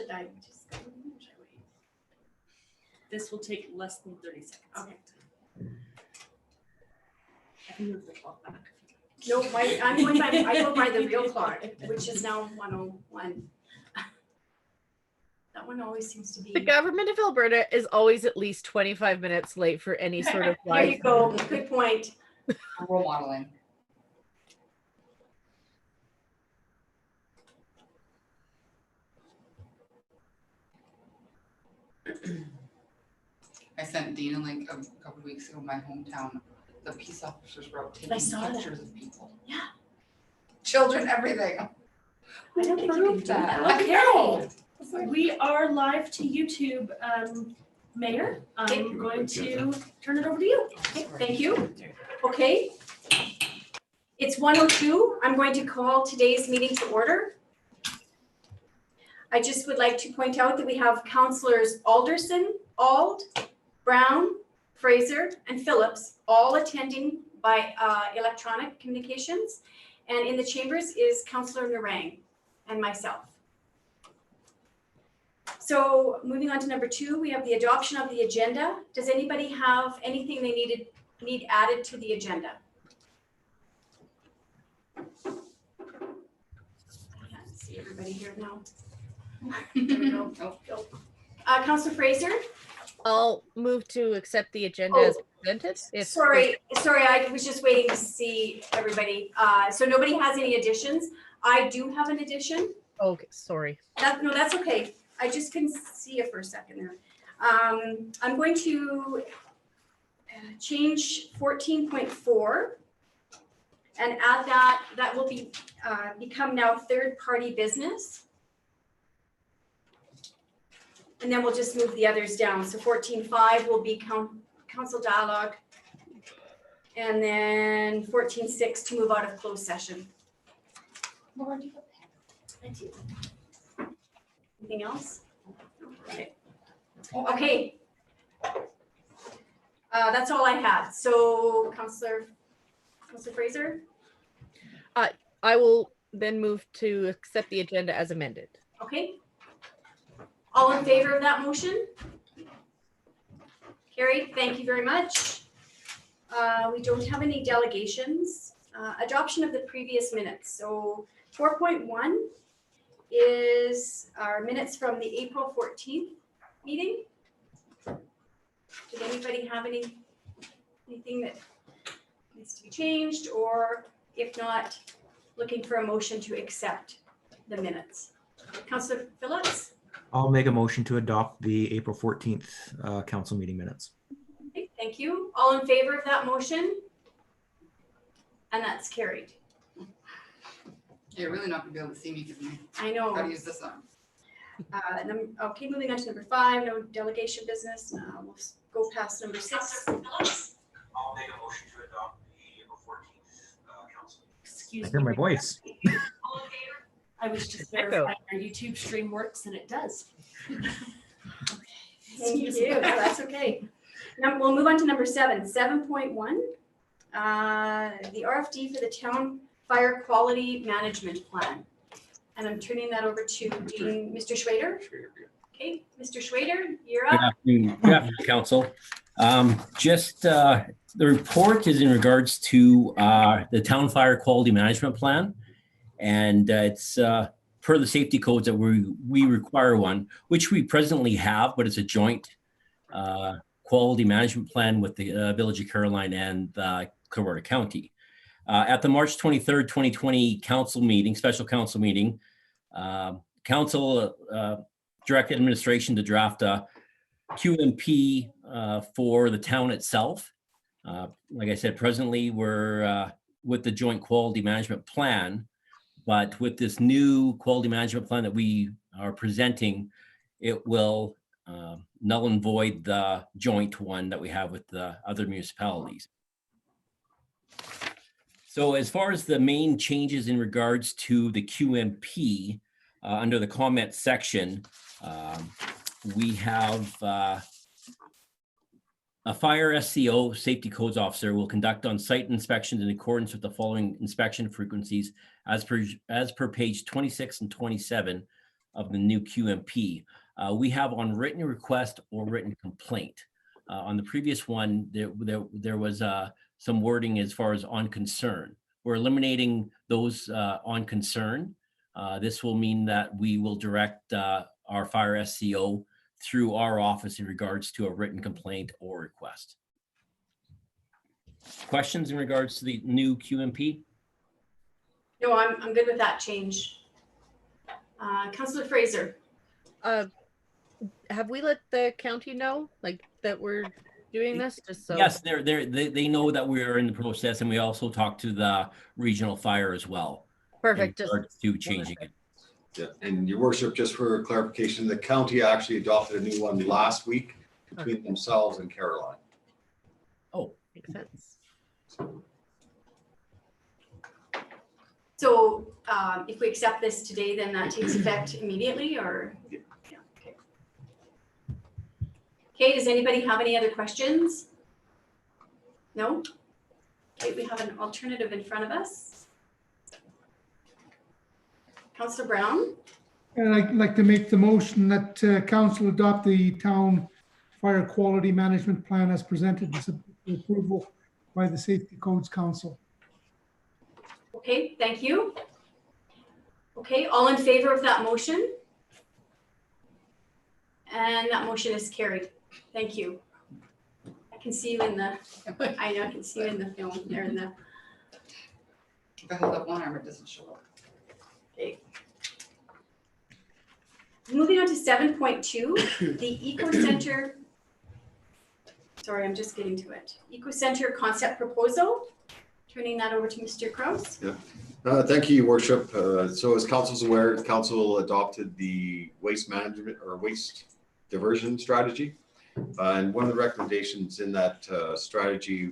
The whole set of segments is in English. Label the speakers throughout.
Speaker 1: should I just go? Or should I wait?
Speaker 2: This will take less than 30 seconds.
Speaker 1: Okay.
Speaker 2: I can move the clock back.
Speaker 1: No, I'm going by, I go by the real clock, which is now 1:01. That one always seems to be.
Speaker 3: The government of Alberta is always at least 25 minutes late for any sort of
Speaker 1: There you
Speaker 3: live.
Speaker 1: go. Good point.
Speaker 4: Role modeling. I sent Dean a link a couple of weeks ago in my hometown. The peace officers were out taking
Speaker 1: saw that.
Speaker 4: pictures of people.
Speaker 1: Yeah.
Speaker 4: Children, everything.
Speaker 1: I don't think you can do that.
Speaker 4: I know.
Speaker 2: We are live to YouTube. Mayor,
Speaker 1: Okay.
Speaker 2: I'm going to turn it over to you.
Speaker 1: Okay, thank you. Okay. It's 1:02. I'm going to call today's meeting to order. I just would like to point out that we have councillors Alderson, Auld, Brown, Fraser, and Phillips all attending by electronic communications. And in the chambers is Councillor Narang and myself. So moving on to number 2, we have the adoption of the agenda. Does anybody have anything they need added to the agenda? I can't see everybody here now. There we go.
Speaker 4: Oh.
Speaker 1: Councillor Fraser?
Speaker 3: I'll move to accept the agenda as presented.
Speaker 1: Sorry, I was just waiting to see everybody. So nobody has any additions. I do have an addition.
Speaker 3: Okay, sorry.
Speaker 1: No, that's okay. I just couldn't see it for a second there. I'm going to change 14.4 and add that will be become now third-party business. And then we'll just move the others down. So 14.5 will be council dialogue. And then 14.6 to move out of closed session.
Speaker 4: Laura, do you have
Speaker 1: Thank you. Anything else? Okay.
Speaker 4: Oh,
Speaker 1: Okay. That's all I had. So Councillor Fraser?
Speaker 3: I will then move to accept the agenda as amended.
Speaker 1: Okay. All in favor of that motion? Carried. Thank you very much. We don't have any delegations. Adoption of the previous minutes. So 4.1 is our minutes from the April 14th meeting. Did anybody have anything that needs to be changed, or if not, looking for a motion to accept the minutes? Councillor Phillips?
Speaker 5: I'll make a motion to adopt the April 14th council meeting minutes.
Speaker 1: Okay, thank you. All in favor of that motion? And that's carried.
Speaker 4: You're really not gonna be able to see me because
Speaker 1: I
Speaker 4: I
Speaker 1: know.
Speaker 4: gotta use this arm.
Speaker 1: Okay, moving on to number 5, no delegation business. We'll go past number 6.
Speaker 5: I'll make a motion to adopt the April 14th council.
Speaker 2: Excuse
Speaker 5: I
Speaker 2: me.
Speaker 5: hear my voice.
Speaker 2: I was just
Speaker 3: Echo.
Speaker 2: verifying our YouTube stream works, and it does.
Speaker 1: Thank you. No, that's okay. Now we'll move on to number 7, 7.1. The RFD for the town fire quality management plan. And I'm turning that over to Dean, Mr. Schrader. Okay, Mr. Schrader, you're
Speaker 6: Good
Speaker 1: up.
Speaker 6: afternoon, Council. The report is in regards to the town fire quality management plan. And it's per the safety codes that we require one, which we presently have, but it's a joint quality management plan with the Village of Caroline and Clearwater County. At the March 23rd, 2020 council meeting, special council meeting, council directed administration to draft a QMP for the town itself. Like I said, presently we're with the joint quality management plan, but with this new quality management plan that we are presenting, it will null and void the joint one that we have with the other municipalities. So as far as the main changes in regards to the QMP, under the comment section, we have a fire SCO, safety codes officer, will conduct on-site inspections in accordance with the following inspection frequencies as per page 26 and 27 of the new QMP. We have on written request or written complaint. On the previous one, there was some wording as far as on concern. We're eliminating those on concern. This will mean that we will direct our fire SCO through our office in regards to a written complaint or request. Questions in regards to the new QMP?
Speaker 1: No, I'm good with that change. Councillor Fraser.
Speaker 3: Have we let the county know like that we're doing this? Just so.
Speaker 6: Yes, they know that we are in the process, and we also talked to the regional fire as well.
Speaker 3: Perfect.
Speaker 6: In
Speaker 3: Just
Speaker 6: regards to changing it.
Speaker 7: Yeah, and your worship, just for clarification, the county actually adopted a new one last week between themselves and Caroline.
Speaker 6: Oh,
Speaker 3: makes sense.
Speaker 1: So if we accept this today, then that takes effect immediately, or?
Speaker 7: Yeah.
Speaker 1: Yeah, okay. Okay, does anybody have any other questions? No? Okay, we have an alternative in front of us. Councillor Brown?
Speaker 8: And I'd like to make the motion that council adopt the town fire quality management plan as presented for approval by the Safety Codes Council.
Speaker 1: Okay, thank you. Okay, all in favor of that motion? And that motion is carried. Thank you. I can see you in the, I know, I can see you in the film there in the,
Speaker 4: If I hold up one arm, it doesn't show up.
Speaker 1: okay. Moving on to 7.2, the Eco Center. Sorry, I'm just getting to it. Eco Center concept proposal. Turning that over to Mr. Kraus.
Speaker 7: Thank you, your worship. So as council's aware, council adopted the waste management or waste diversion strategy. And one of the recommendations in that strategy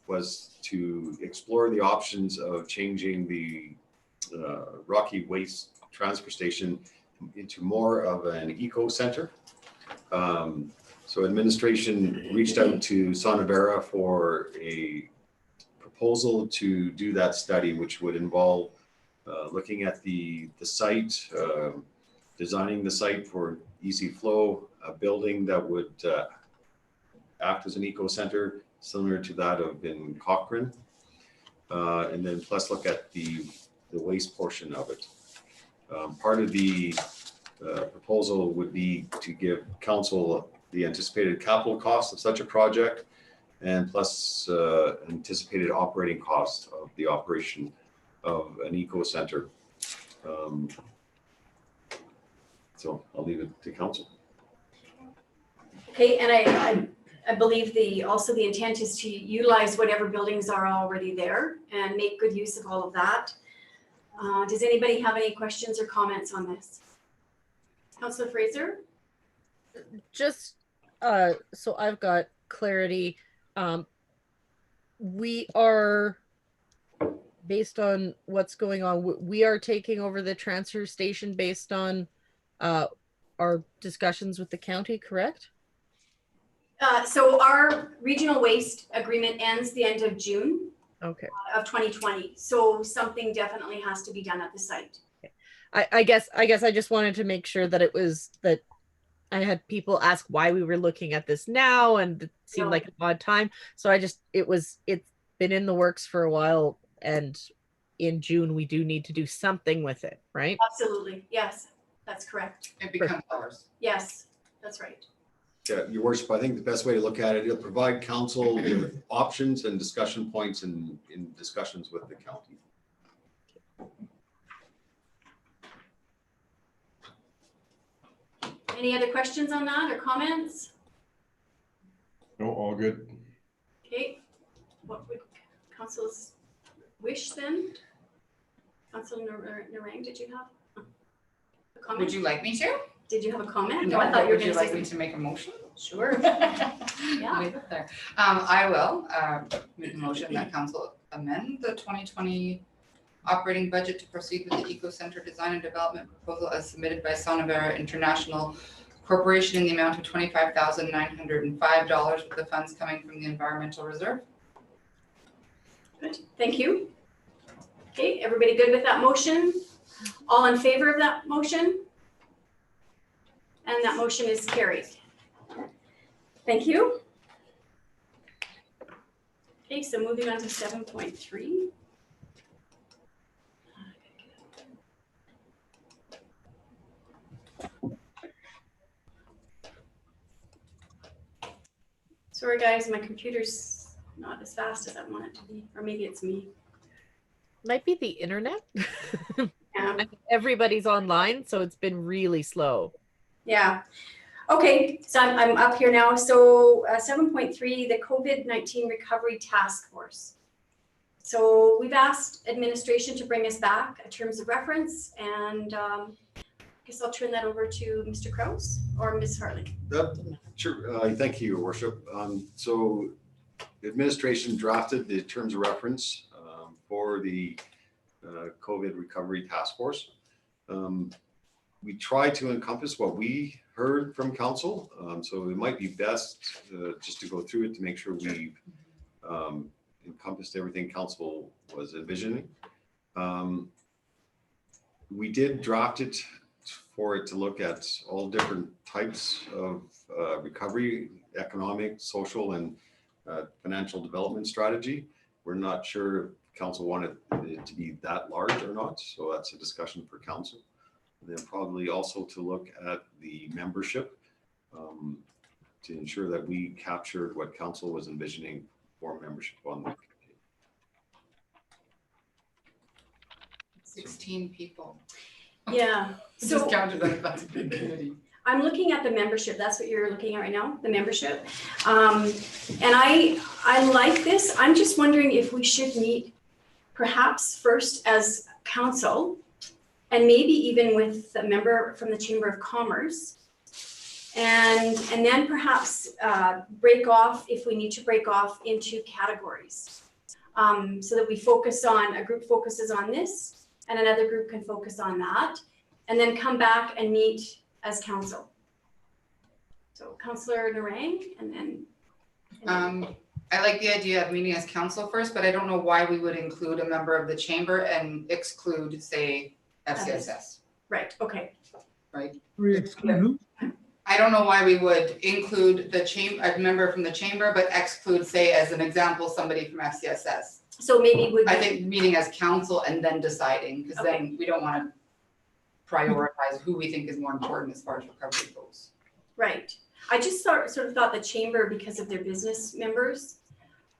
Speaker 7: was to explore the options of changing the Rocky Waste Transfer Station into more of an eco center. So administration reached out to Sonavera for a proposal to do that study, which would involve looking at the site, designing the site for easy flow, a building that would act as an eco center similar to that of in Cochrane, and then plus look at the waste portion of it. Part of the proposal would be to give council the anticipated capital cost of such a project, and plus anticipated operating cost of the operation of an eco center. So I'll leave it to council.
Speaker 1: Okay, and I believe also the intent is to utilize whatever buildings are already there and make good use of all of that. Does anybody have any questions or comments on this? Councillor Fraser?
Speaker 3: Just so I've got clarity. We are, based on what's going on, we are taking over the transfer station based on our discussions with the county, correct?
Speaker 1: So our regional waste agreement ends the end of June
Speaker 3: Okay.
Speaker 1: of 2020. So something definitely has to be done at the site.
Speaker 3: I guess I just wanted to make sure that it was that I had people ask why we were looking at this now, and it seemed like an odd time. So it's been in the works for a while, and in June we do need to do something with it, right?
Speaker 1: Absolutely. Yes, that's correct.
Speaker 4: It becomes ours.
Speaker 1: Yes, that's right.
Speaker 7: Yeah, your worship, I think the best way to look at it, it'll provide council with options and discussion points in discussions with the county.
Speaker 1: Any other questions on that or comments?
Speaker 9: No, all good.
Speaker 1: Okay, what would council's wish then? Councilor Narang, did you have a comment?
Speaker 4: Would you like me to?
Speaker 1: Did you have a comment?
Speaker 4: No,
Speaker 1: I thought you were
Speaker 4: would you
Speaker 1: going
Speaker 4: like
Speaker 1: to
Speaker 4: me
Speaker 1: say.
Speaker 4: to make a motion?
Speaker 1: Sure.
Speaker 4: Leave it there. I will make a motion that council amend the 2020 operating budget to proceed with the Eco Center design and development proposal as submitted by Sonavera International Corporation in the amount of $25,905 with the funds coming from the Environmental Reserve.
Speaker 1: Good, thank you. Okay, everybody good with that motion? All in favor of that motion? And that motion is carried. Thank you. Okay, so moving on to 7.3. Sorry guys, my computer's not as fast as I want it to be, or maybe it's me.
Speaker 3: Might be the internet.
Speaker 1: Yeah.
Speaker 3: Everybody's online, so it's been really slow.
Speaker 1: Yeah. Okay, so I'm up here now. So 7.3, the COVID-19 Recovery Task Force. So we've asked administration to bring us back terms of reference, and I guess I'll turn that over to Mr. Kraus or Ms. Hartley.
Speaker 7: Sure. Thank you, Your Worship. So the administration drafted the terms of reference for the COVID Recovery Task Force. We tried to encompass what we heard from council. So it might be best just to go through it to make sure we encompassed everything council was envisioning. We did draft it for it to look at all different types of recovery, economic, social, and financial development strategy. We're not sure if council wanted it to be that large or not, so that's a discussion for council. And then probably also to look at the membership to ensure that we captured what council was envisioning for membership on the
Speaker 4: 16 people.
Speaker 1: Yeah.
Speaker 4: Just
Speaker 1: So
Speaker 4: counted like that's a big committee.
Speaker 1: I'm looking at the membership. That's what you're looking at right now, the membership. And I like this. I'm just wondering if we should meet perhaps first as council, and maybe even with a member from the Chamber of Commerce, and then perhaps break off, if we need to break off, into categories, so that we focus on, a group focuses on this and another group can focus on that, and then come back and meet as council. So Councillor Narang, and then
Speaker 4: I like the idea of meeting as council first, but I don't know why we would include a member of the chamber and exclude, say, FCSS.
Speaker 1: right, okay.
Speaker 8: We exclude who?
Speaker 4: I don't know why we would include a member from the chamber, but exclude, say, as an example, somebody from FCSS.
Speaker 1: So maybe we
Speaker 4: I think meeting as council and then deciding, because then we don't want to prioritize who we think is more important as far as recovery goes.
Speaker 1: right. I just sort of thought the chamber, because of their business members.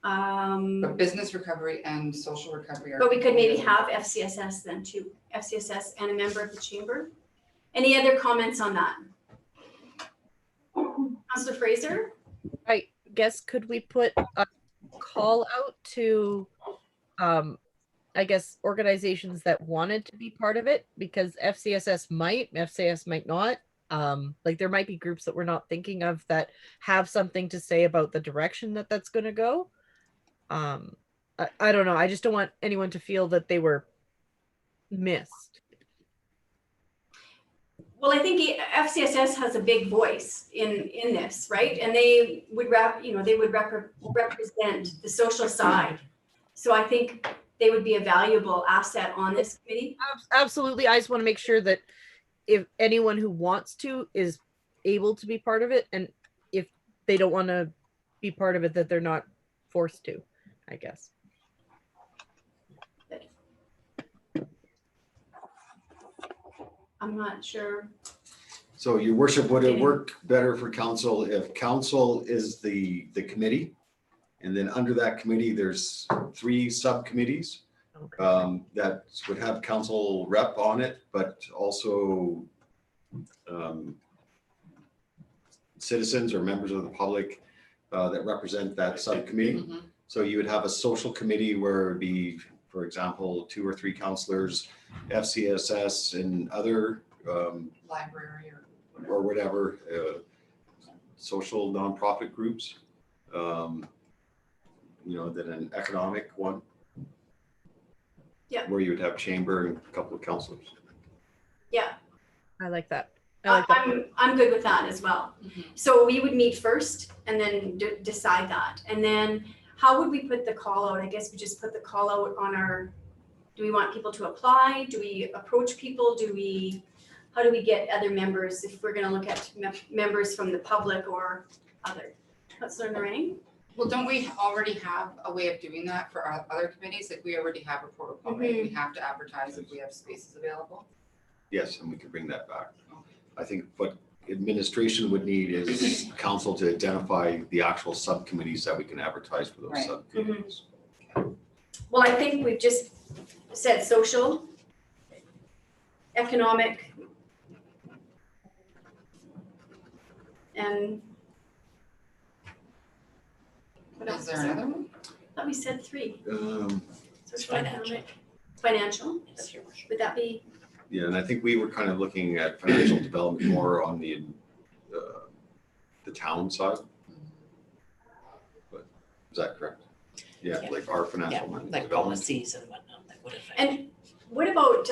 Speaker 4: But business recovery and social recovery are.
Speaker 1: But we could maybe have FCSS then too, FCSS and a member of the chamber. Any other comments on that? Councillor Fraser?
Speaker 3: I guess could we put a call out to I guess organizations that wanted to be part of it, because FCSS might not. Like there might be groups that we're not thinking of that have something to say about the direction that that's going to go. I don't know. I just don't want anyone to feel that they were missed.
Speaker 1: Well, I think FCSS has a big voice in this, right? And they would represent the social side. So I think they would be a valuable asset on this committee.
Speaker 3: Absolutely. I just want to make sure that if anyone who wants to is able to be part of it, and if they don't want to be part of it, that they're not forced to, I guess.
Speaker 1: I'm not sure.
Speaker 7: So Your Worship, would it work better for council if council is the committee? And then under that committee, there's 3 subcommittees that would have council rep on it, but also citizens or members of the public that represent that subcommittee.
Speaker 4: Mhm.
Speaker 7: So you would have a social committee where it'd be, for example, 2 or 3 councillors, FCSS and other
Speaker 4: Library
Speaker 7: or whatever, social nonprofit groups. Then an economic one.
Speaker 1: Yeah.
Speaker 7: Where you would have chamber and a couple of councillors.
Speaker 1: Yeah,
Speaker 3: I like that. I like that.
Speaker 1: I'm good with that as well.
Speaker 4: Mhm.
Speaker 1: So we would meet first and then decide that. And then how would we put the call out? I guess we just put the call out on our, do we want people to apply? Do we approach people? Do we how do we get other members if we're gonna look at members from the public or other? Councillor Narang?
Speaker 4: Well, don't we already have a way of doing that for our other committees? Like we already have a protocol, right? We have to advertise if we have spaces available.
Speaker 7: Yes, and we could bring that back. I think what administration would need is council to identify the actual subcommittees that we can advertise for those
Speaker 4: Right.
Speaker 7: subcommittees.
Speaker 1: Well, I think we've just said social, economic, and what else
Speaker 4: Is there
Speaker 1: was
Speaker 4: another one?
Speaker 1: I thought we said 3.
Speaker 7: Um,
Speaker 1: Social, economic, financial. Would that be?
Speaker 7: Yeah, and I think we were kind of looking at financial development more on the town side. But is that correct? Yeah,
Speaker 10: Yeah.
Speaker 7: like our financial
Speaker 10: Like
Speaker 7: development.
Speaker 10: policies and whatnot, that would affect.
Speaker 1: And what about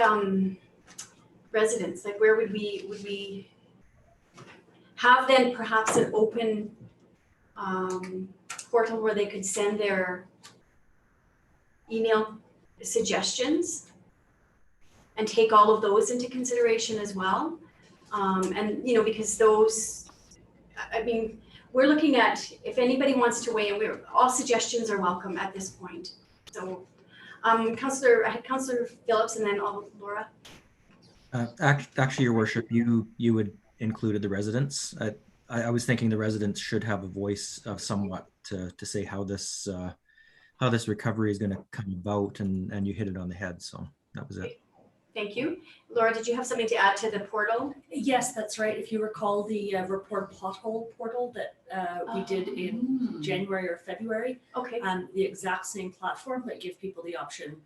Speaker 1: residents? Like where would we have then perhaps an open portal where they could send their email suggestions and take all of those into consideration as well? And you know, because those, I mean, we're looking at, if anybody wants to weigh in, all suggestions are welcome at this point. So Councillor Phillips and then Laura.
Speaker 11: Actually, Your Worship, you had included the residents. I was thinking the residents should have a voice of somewhat to say how this recovery is going to come about, and you hit it on the head. So that was it.
Speaker 1: Thank you. Laura, did you have something to add to the portal?
Speaker 2: Yes, that's right. If you recall the report pothole portal that we did in January or February,
Speaker 1: Okay,
Speaker 2: the exact same platform that give people the option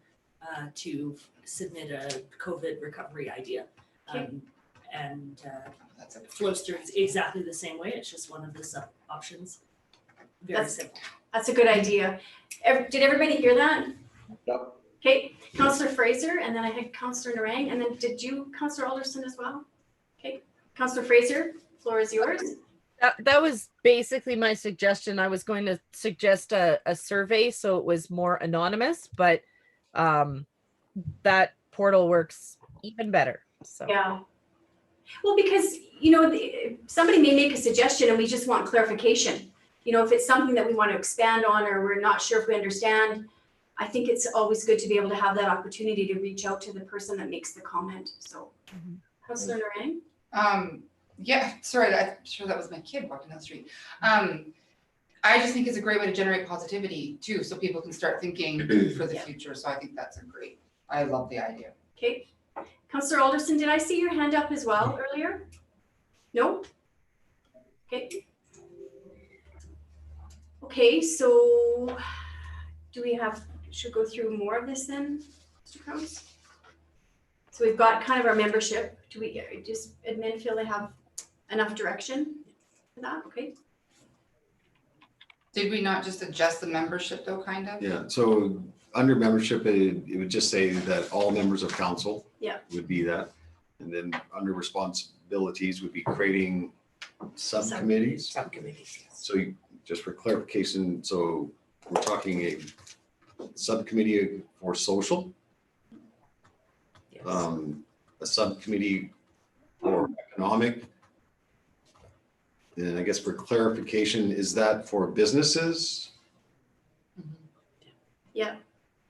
Speaker 2: to submit a COVID recovery idea.
Speaker 1: Okay.
Speaker 4: That's a
Speaker 2: Flows through exactly the same way. It's just one of the sub options. Very simple.
Speaker 1: that's a good idea. Did everybody hear that?
Speaker 9: Yep.
Speaker 1: Okay, Councillor Fraser, and then I had Councillor Narang, and then did you, Councillor Alderson as well? Okay, Councillor Fraser, floor is yours.
Speaker 3: That was basically my suggestion. I was going to suggest a survey so it was more anonymous, but that portal works even better. So
Speaker 1: Yeah. Well, because, you know, somebody may make a suggestion and we just want clarification. You know, if it's something that we want to expand on or we're not sure if we understand, I think it's always good to be able to have that opportunity to reach out to the person that makes the comment. So, Councillor Narang?
Speaker 4: Yeah, sorry, I'm sure that was my kid walking down the street. I just think it's a great way to generate positivity too, so people can start thinking for the future. So I think that's I love the idea.
Speaker 1: Okay. Councillor Alderson, did I see your hand up as well earlier? No? Okay. Okay, so should we go through more of this then, Mr. Krause? So we've got kind of our membership. Do we just admin feel they have enough direction for that? Okay.
Speaker 4: Did we not just adjust the membership though, kind of?
Speaker 7: Yeah, so under membership, it would just say that all members of council
Speaker 1: Yeah.
Speaker 7: would be that. And then under responsibilities would be creating subcommittees.
Speaker 10: Subcommittees.
Speaker 7: So just for clarification, so we're talking a subcommittee for social,
Speaker 10: Yes.
Speaker 7: a subcommittee for economic. And I guess for clarification, is that for businesses?
Speaker 1: Yeah.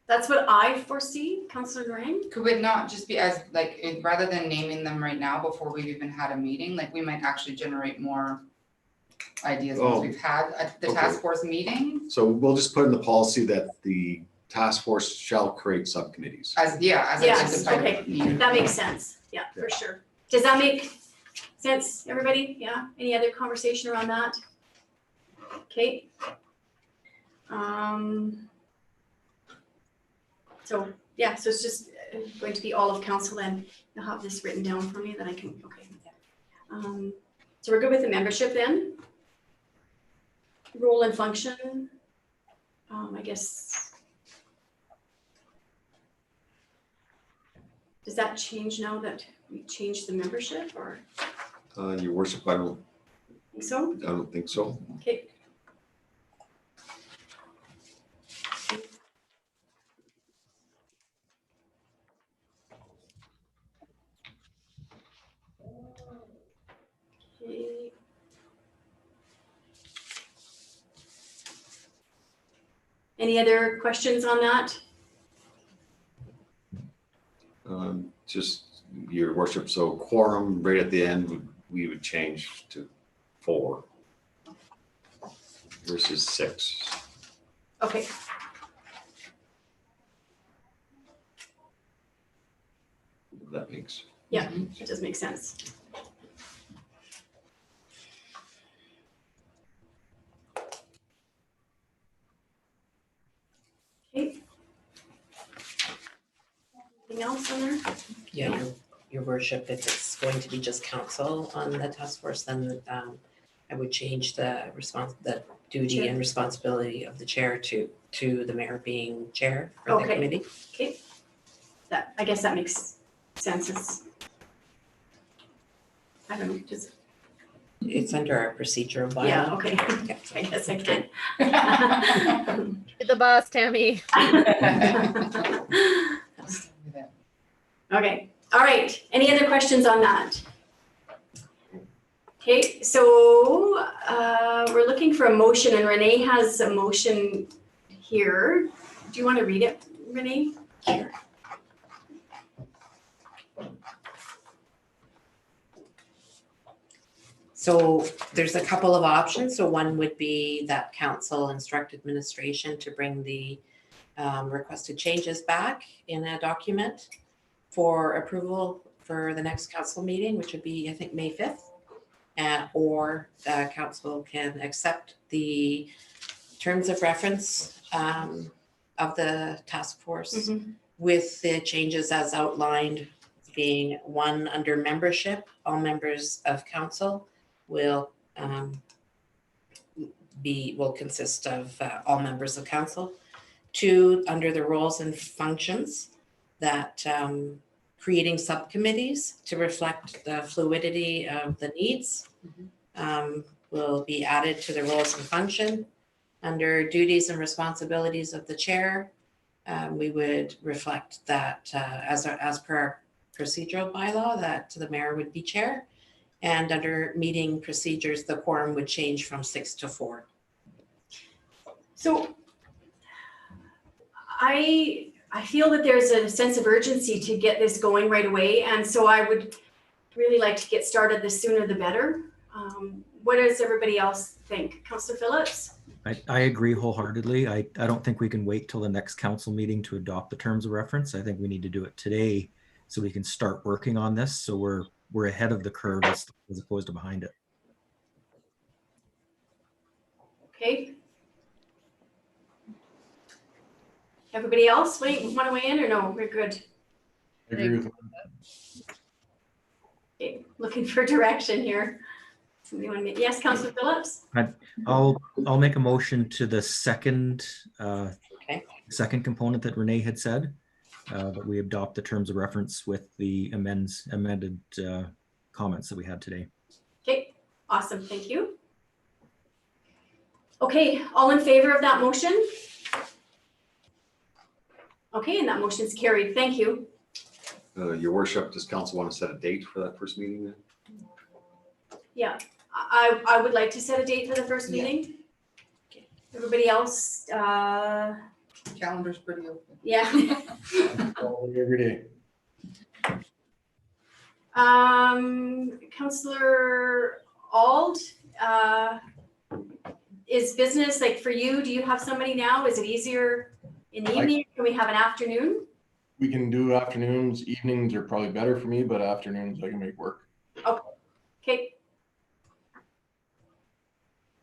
Speaker 1: That's what I foresee, Councillor Narang.
Speaker 4: Could it not just be as rather than naming them right now before we've even had a meeting, like we might actually generate more ideas once we've had the task force meeting?
Speaker 7: So we'll just put in the policy that the task force shall create subcommittees.
Speaker 4: As
Speaker 1: Yes,
Speaker 4: identified
Speaker 1: okay.
Speaker 4: need.
Speaker 1: That makes sense. Yeah, for sure. Does that make sense, everybody? Yeah? Any other conversation around that? Okay. So, yeah, so it's just going to be all of council and you'll have this written down for me that I can, okay. So we're good with the membership then? Role and function, I guess. Does that change now that we changed the membership or
Speaker 7: Your worship, I don't
Speaker 1: think so?
Speaker 7: think so.
Speaker 1: Okay. Any other questions on that?
Speaker 7: Just your worship, so quorum right at the end, we would change to 4 versus 6.
Speaker 1: Okay,
Speaker 7: If that makes.
Speaker 1: yeah, it does make sense. Okay. Anything else on there?
Speaker 10: Yeah, your worship, if it's going to be just council on the task force, then I would change the duty
Speaker 1: Chair.
Speaker 10: and responsibility of the chair to the mayor being chair for the
Speaker 1: Okay.
Speaker 10: committee.
Speaker 1: Okay. That, I guess that makes sense. I don't know, just,
Speaker 10: It's under our procedural bylaw.
Speaker 1: yeah, okay.
Speaker 10: Yeah.
Speaker 1: I guess I can.
Speaker 3: You're the boss, Tammy.
Speaker 1: Okay, all right. Any other questions on that? Okay, so we're looking for a motion, and Renee has a motion here. Do you want to read it, Renee?
Speaker 10: Sure. So there's a couple of options. So one would be that council instruct administration to bring the requested changes back in a document for approval for the next council meeting, which would be, I think, May 5th. Or the council can accept the terms of reference of the task force with the changes as outlined, being one under membership. All members of council will consist of all members of council. 2, under the roles and functions, that creating subcommittees to reflect the fluidity of the needs will be added to the roles and function. Under duties and responsibilities of the chair, we would reflect that as per our procedural bylaw, that the mayor would be chair. And under meeting procedures, the quorum would change from 6 to 4.
Speaker 1: So I feel that there's a sense of urgency to get this going right away, and so I would really like to get started the sooner the better. What does everybody else think? Councillor Phillips?
Speaker 11: I agree wholeheartedly. I don't think we can wait till the next council meeting to adopt the terms of reference. I think we need to do it today so we can start working on this. So we're ahead of the curve as opposed to behind it.
Speaker 1: Okay. Everybody else want to weigh in or no? We're good.
Speaker 9: I agree with
Speaker 1: Okay. Looking for direction here. Somebody want to make, yes, Councillor Phillips?
Speaker 11: I'll make a motion to the second
Speaker 10: Okay.
Speaker 11: second component that Renee had said, that we adopt the terms of reference with the amended comments that we had today.
Speaker 1: Okay, awesome, thank you. Okay, all in favor of that motion? Okay, and that motion's carried, thank you.
Speaker 7: Your worship, does council want to set a date for that first meeting then?
Speaker 1: Yeah, I would like to set a date for the first meeting. Everybody else,
Speaker 4: Calendar's pretty open.
Speaker 1: yeah.
Speaker 9: all every day.
Speaker 1: Councillor Ald, is business, like for you, do you have somebody now? Is it easier in the evening? Can we have an afternoon?
Speaker 9: We can do afternoons, evenings are probably better for me, but afternoons I can make work.
Speaker 1: Okay.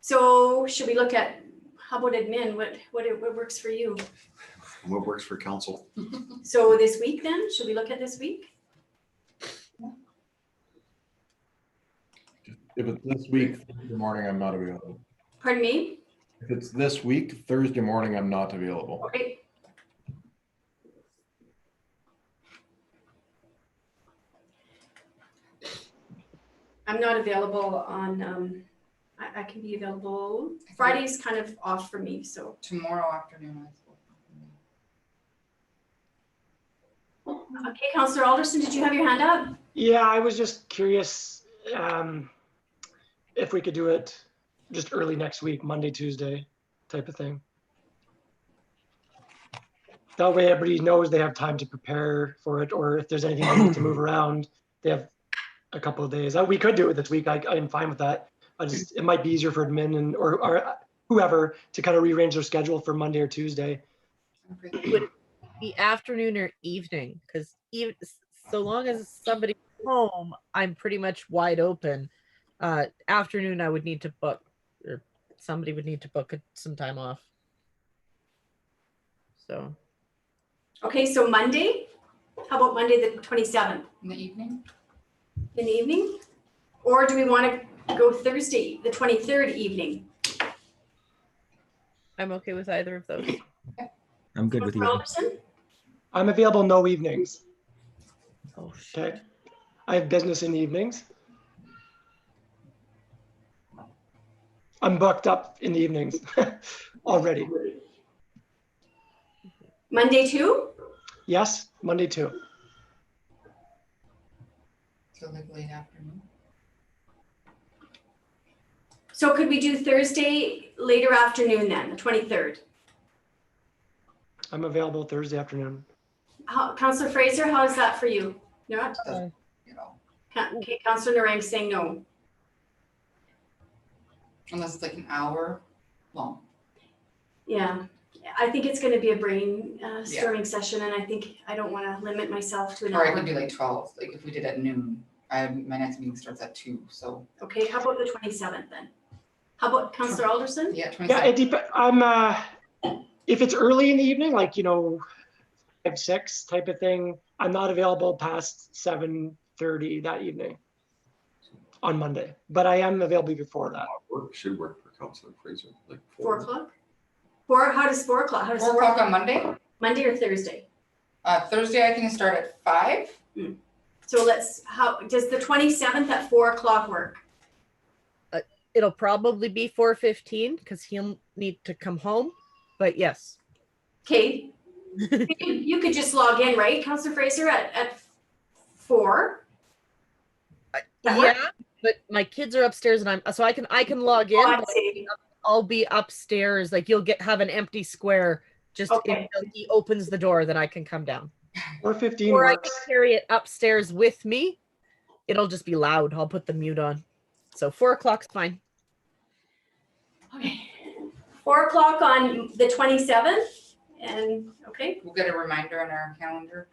Speaker 1: So should we look at, how about admin? What works for you?
Speaker 7: What works for council?
Speaker 1: So this week then, should we look at this week?
Speaker 9: If it's this week, Thursday morning, I'm not available.
Speaker 1: Pardon me?
Speaker 9: If it's this week, Thursday morning, I'm not available.
Speaker 1: Okay. I'm not available on, I can be available, Friday's kind of off for me, so.
Speaker 4: Tomorrow afternoon.
Speaker 1: Okay, Councillor Alderson, did you have your hand up?
Speaker 12: Yeah, I was just curious if we could do it just early next week, Monday, Tuesday type of thing. That way everybody knows they have time to prepare for it, or if there's anything they need to move around, they have a couple of days. We could do it this week. I am fine with that. It might be easier for admin and or whoever to kind of rearrange their schedule for Monday or Tuesday.
Speaker 3: Would it be afternoon or evening? Because even so long as somebody's home, I'm pretty much wide open. Afternoon, I would need to book, or somebody would need to book some time off. So.
Speaker 1: Okay, so Monday, how about Monday the 27th
Speaker 4: In the evening?
Speaker 1: in the evening? Or do we want to go Thursday, the 23rd evening?
Speaker 3: I'm okay with either of those.
Speaker 11: I'm good with
Speaker 1: Councillor
Speaker 11: you.
Speaker 1: Alderson?
Speaker 12: I'm available no evenings.
Speaker 3: Oh, shit.
Speaker 12: Okay. I have business in the evenings. I'm booked up in the evenings already.
Speaker 1: Monday too?
Speaker 12: Yes, Monday too.
Speaker 4: So like late afternoon?
Speaker 1: So could we do Thursday later afternoon then, the 23rd?
Speaker 12: I'm available Thursday afternoon.
Speaker 1: Councillor Fraser, how is that for you? Not?
Speaker 4: You know,
Speaker 1: Okay, Councillor Narang saying no.
Speaker 4: unless it's like an hour long.
Speaker 1: Yeah, I think it's gonna be a brainstorming session, and I don't wanna limit myself to an
Speaker 4: Or I
Speaker 1: hour.
Speaker 4: could do like 12, like if we did at noon. My next meeting starts at 2, so
Speaker 1: Okay, how about the 27th then? How about Councillor Alderson?
Speaker 4: yeah,
Speaker 12: Yeah,
Speaker 4: 27.
Speaker 12: it depends. I'm if it's early in the evening, like 5-6 type of thing, I'm not available past 7:30 that evening on Monday, but I am available before that.
Speaker 7: Should work for Councillor Fraser, like
Speaker 1: 4 o'clock? How does 4 o'clock? How does
Speaker 4: 4 o'clock on Monday.
Speaker 1: Monday or Thursday?
Speaker 4: Thursday I can start at 5.
Speaker 1: So how does the 27th at 4 o'clock work?
Speaker 3: It'll probably be 4:15 because he'll need to come home. But yes.
Speaker 1: Okay. You could just log in, right, Councillor Fraser, at 4? That
Speaker 3: Yeah,
Speaker 1: work?
Speaker 3: but my kids are upstairs and I can log in.
Speaker 1: Oh, I
Speaker 3: but
Speaker 1: see.
Speaker 3: I'll be upstairs. Like you'll have an empty square just
Speaker 1: Okay.
Speaker 3: until he opens the door, then I can come down.
Speaker 12: 4:15
Speaker 3: Or I
Speaker 12: works.
Speaker 3: can carry it upstairs with me. It'll just be loud. I'll put the mute on. So 4 o'clock's fine.
Speaker 1: Okay. 4 o'clock on the 27th, and okay.
Speaker 4: We'll get a reminder on our calendar.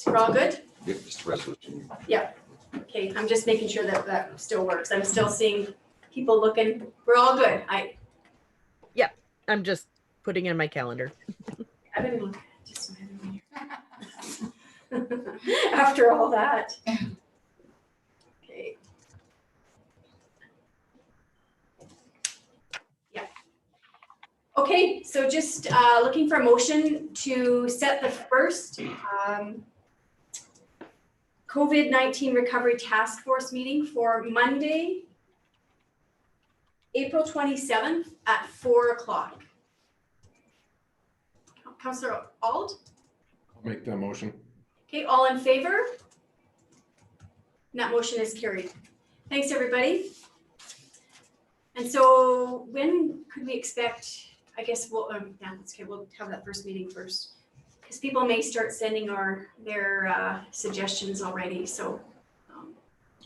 Speaker 1: We're all good?
Speaker 7: Yeah, just a resolution.
Speaker 1: Yeah. Okay, I'm just making sure that still works. I'm still seeing people looking. We're all good.
Speaker 3: I'm just putting in my calendar.
Speaker 1: I've been looking just after all that. Okay. Yeah. Okay, so just looking for a motion to set the first COVID-19 Recovery Task Force meeting for Monday, April 27th at 4 o'clock. Councillor Ald?
Speaker 9: I'll make that motion.
Speaker 1: Okay, all in favor? And that motion is carried. Thanks, everybody. And so when could we expect, I guess we'll have that first meeting first. Because people may start sending their suggestions already, so.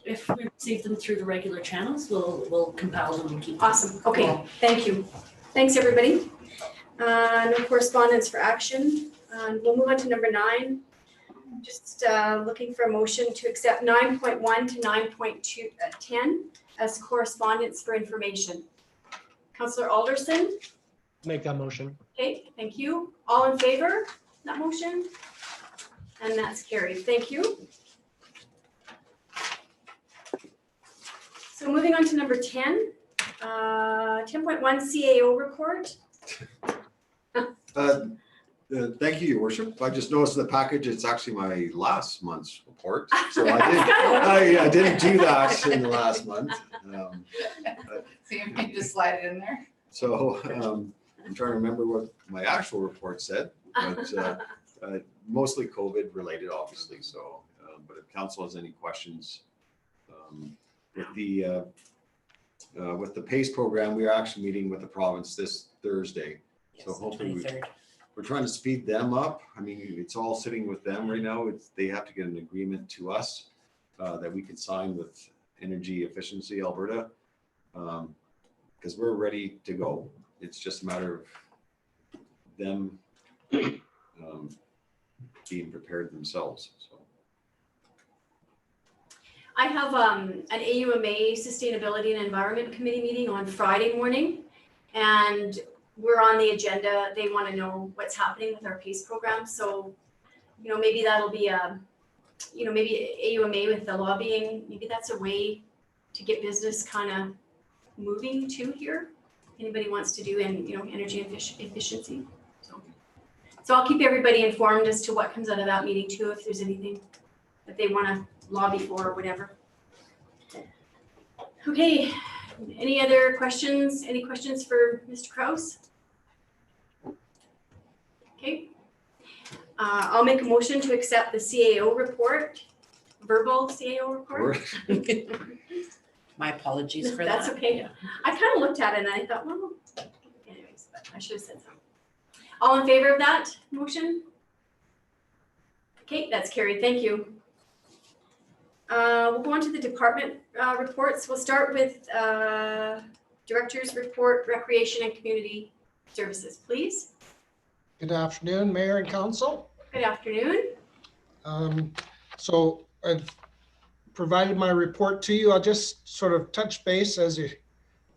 Speaker 2: If we receive them through the regular channels, we'll compile them and keep them.
Speaker 1: Awesome, okay, thank you. Thanks, everybody. No correspondence for action. We'll move on to number 9. Just looking for a motion to accept 9.1 to 9.10 as correspondence for information. Councillor Alderson,
Speaker 12: Make that motion.
Speaker 1: okay, thank you. All in favor of that motion? And that's carried, thank you. So moving on to number 10, 10.1 CAO report.
Speaker 7: Thank you, Your Worship. I just noticed in the package, it's actually my last month's report. So I didn't do that in the last month.
Speaker 4: So you just slide it in there?
Speaker 7: So I'm trying to remember what my actual report said, but mostly COVID related, obviously. So, but if council has any questions with the with the PACE program, we are actually meeting with the province this Thursday. So
Speaker 10: Yes, the
Speaker 7: hopefully
Speaker 10: 23rd.
Speaker 7: we're trying to speed them up. I mean, it's all sitting with them right now. They have to get an agreement to us that we can sign with Energy Efficiency Alberta, because we're ready to go. It's just a matter of them being prepared themselves. So
Speaker 1: I have an AUMA Sustainability and Environment Committee meeting on Friday morning, and we're on the agenda. They want to know what's happening with our PACE program. So, maybe that'll be maybe AUMA with the lobbying, maybe that's a way to get business kind of moving too here. Anybody wants to do energy efficiency. So I'll keep everybody informed as to what comes out of that meeting too, if there's anything that they want to lobby for or whatever. Okay, any other questions? Any questions for Mr. Kraus? Okay. I'll make a motion to accept the CAO report, verbal CAO report.
Speaker 10: My apologies for that.
Speaker 1: That's okay.
Speaker 10: Yeah.
Speaker 1: I kind of looked at it and I thought, well, anyways, but I should have said something. All in favor of that motion? Okay, that's carried. Thank you. We'll go on to the department reports. We'll start with Director's Report, Recreation and Community Services, please.
Speaker 13: Good afternoon, Mayor and Council.
Speaker 1: Good afternoon.
Speaker 13: So I've provided my report to you. I'll just sort of touch base as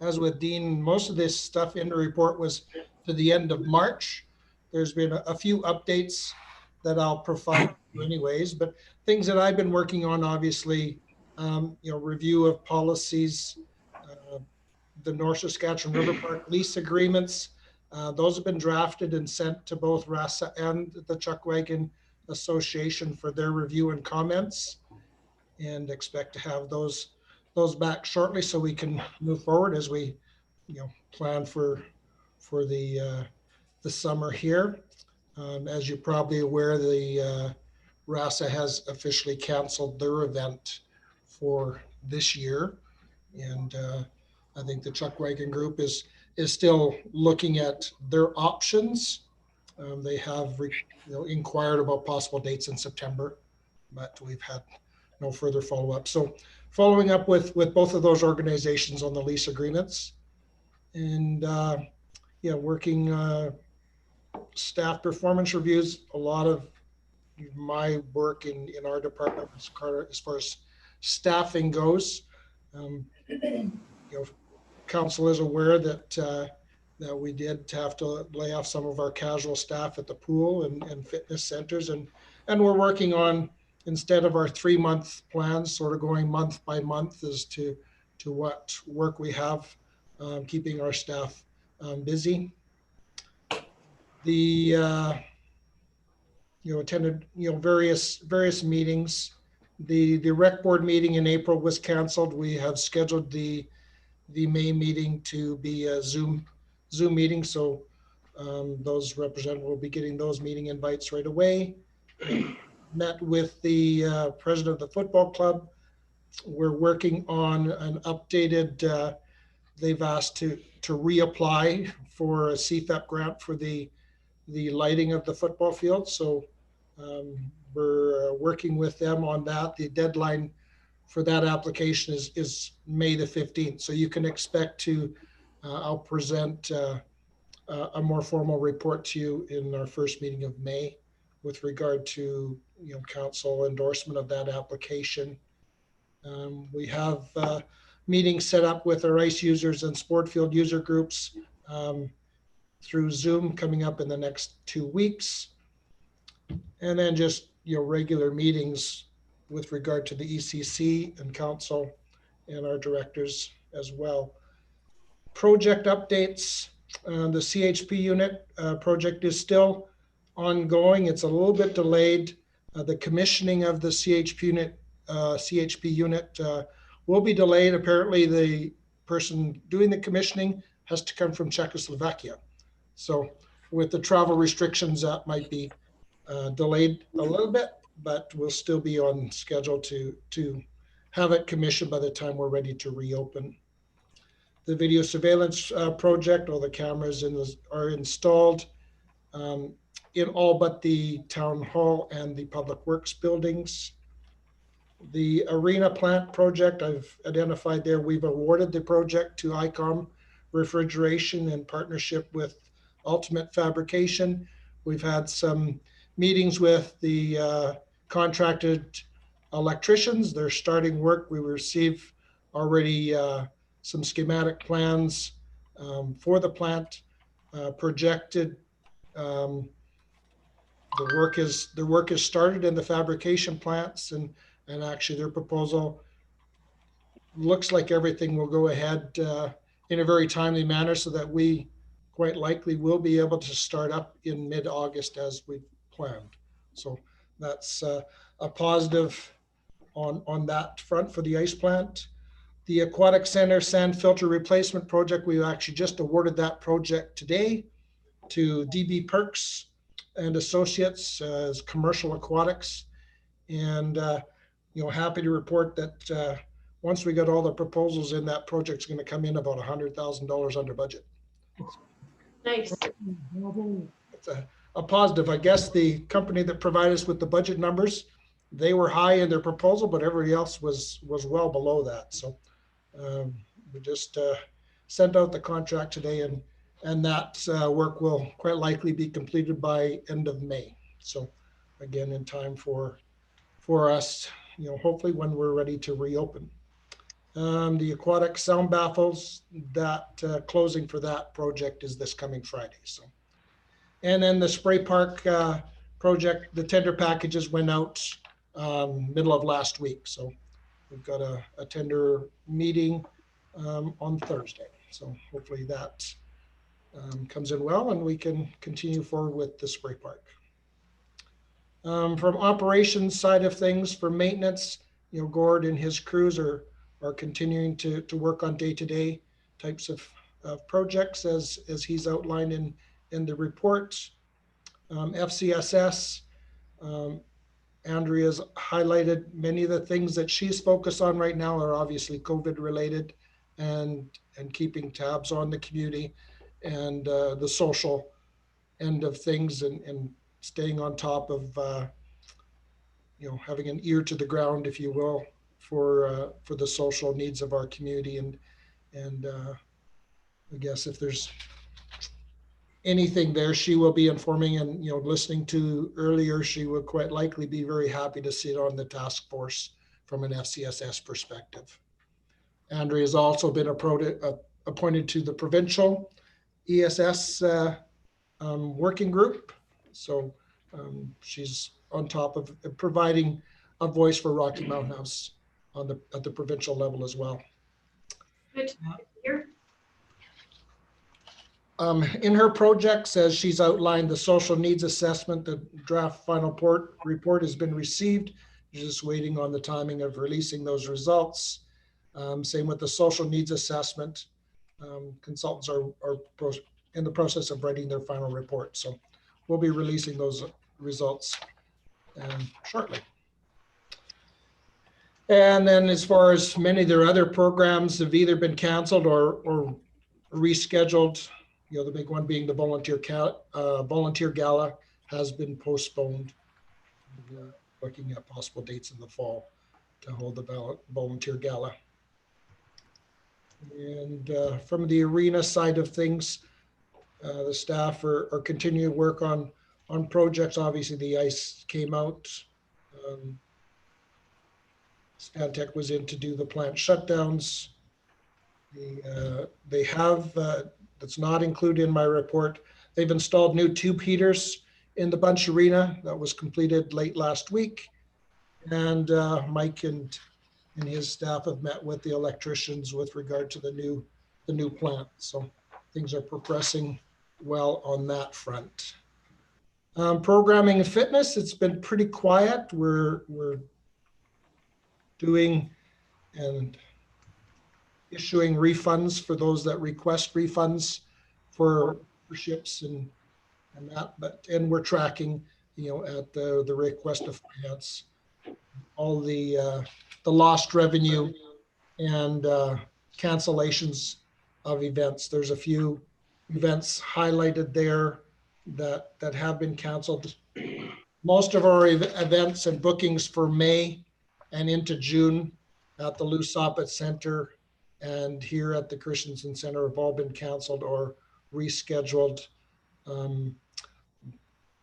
Speaker 13: with Dean. Most of this stuff in the report was to the end of March. There's been a few updates that I'll provide you anyways, but things that I've been working on, obviously, review of policies, the North Saskatchewan River Park lease agreements. Those have been drafted and sent to both RASA and the Chuckwagon Association for their review and comments, and expect to have those back shortly so we can move forward as we plan for the summer here. As you're probably aware, the RASA has officially canceled their event for this year, and I think the Chuckwagon Group is still looking at their options. They have inquired about possible dates in September, but we've had no further follow-up. So following up with both of those organizations on the lease agreements, and working staff performance reviews. A lot of my work in our department as far as staffing goes. Council is aware that we did have to lay off some of our casual staff at the pool and fitness centers, and we're working on, instead of our 3-month plans, sort of going month by month as to what work we have, keeping our staff busy. The attended various meetings. The rec board meeting in April was canceled. We have scheduled the May meeting to be a Zoom meeting, so those representatives will be getting those meeting invites right away. Met with the president of the football club. We're working on an updated, they've asked to reapply for a CFEP grant for the lighting of the football field. So we're working with them on that. The deadline for that application is May the 15th. So you can expect I'll present a more formal report to you in our first meeting of May with regard to council endorsement of that application. We have meetings set up with our ice users and sport field user groups through Zoom coming up in the next 2 weeks. And then just regular meetings with regard to the ECC and council and our directors as well. Project updates. The CHP unit project is still ongoing. It's a little bit delayed. The commissioning of the CHP unit will be delayed. Apparently the person doing the commissioning has to come from Czechoslovakia. So with the travel restrictions, that might be delayed a little bit, but we'll still be on schedule to have it commissioned by the time we're ready to reopen. the video surveillance project. All the cameras are installed in all but the town hall and the public works buildings. The arena plant project I've identified there, we've awarded the project to ICOM Refrigeration in partnership with Ultimate Fabrication. We've had some meetings with the contracted electricians. They're starting work. We received already some schematic plans for the plant projected. The work is started in the fabrication plants, and actually their proposal looks like everything will go ahead in a very timely manner, so that we quite likely will be able to start up in mid-August as we planned. So that's a positive on that front for the ice plant. The Aquatic Center sand filter replacement project, we actually just awarded that project today to DB Perks and Associates as Commercial Aquatics. And happy to report that once we got all the proposals in, that project's going to come in about $100,000 under budget.
Speaker 1: Nice.
Speaker 13: It's a positive. I guess the company that provided us with the budget numbers, they were high in their proposal, but everybody else was well below that. So we just sent out the contract today, and that work will quite likely be completed by end of May. So again, in time for us, hopefully when we're ready to reopen. The aquatic sound baffles, that closing for that project is this coming Friday. So, and then the spray park project, the tender packages went out middle of last week. So we've got a tender meeting on Thursday. So hopefully that comes in well, and we can continue forward with the spray park. From operations side of things, for maintenance, Gord and his crews are continuing to work on day-to-day types of projects as he's outlined in the report. FCSS, Andrea's highlighted many of the things that she's focused on right now are obviously COVID related, and keeping tabs on the community and the social end of things, and staying on top of having an ear to the ground, if you will, for the social needs of our community. And I guess if there's anything there, she will be informing, and listening to earlier, she would quite likely be very happy to sit on the task force from an FCSS perspective. Andrea has also been appointed to the provincial ESS working group. So she's on top of providing a voice for Rocky Mountain House at the provincial level as well.
Speaker 1: Good. Here.
Speaker 13: In her projects, as she's outlined, the social needs assessment, the draft final report has been received. You're just waiting on the timing of releasing those results. Same with the social needs assessment. Consultants are in the process of writing their final report. So we'll be releasing those results shortly. And then as far as many of their other programs have either been canceled or rescheduled, the big one being the volunteer gala has been postponed. We're looking at possible dates in the fall to hold the volunteer gala. And from the arena side of things, the staff are continuing to work on projects. Obviously, the ice came out. Stantec was in to do the plant shutdowns. They have, that's not included in my report, they've installed new tube heaters in the Bunch Arena. That was completed late last week. And Mike and his staff have met with the electricians with regard to the new plant. So things are progressing well on that front. Programming and fitness, it's been pretty quiet. We're doing and issuing refunds for those that request refunds for ships and that, and we're tracking, at the request of finance, all the lost revenue and cancellations of events. There's a few events highlighted there that have been canceled. Most of our events and bookings for May and into June at the Lou Soppet Center and here at the Christensen Center have all been canceled or rescheduled.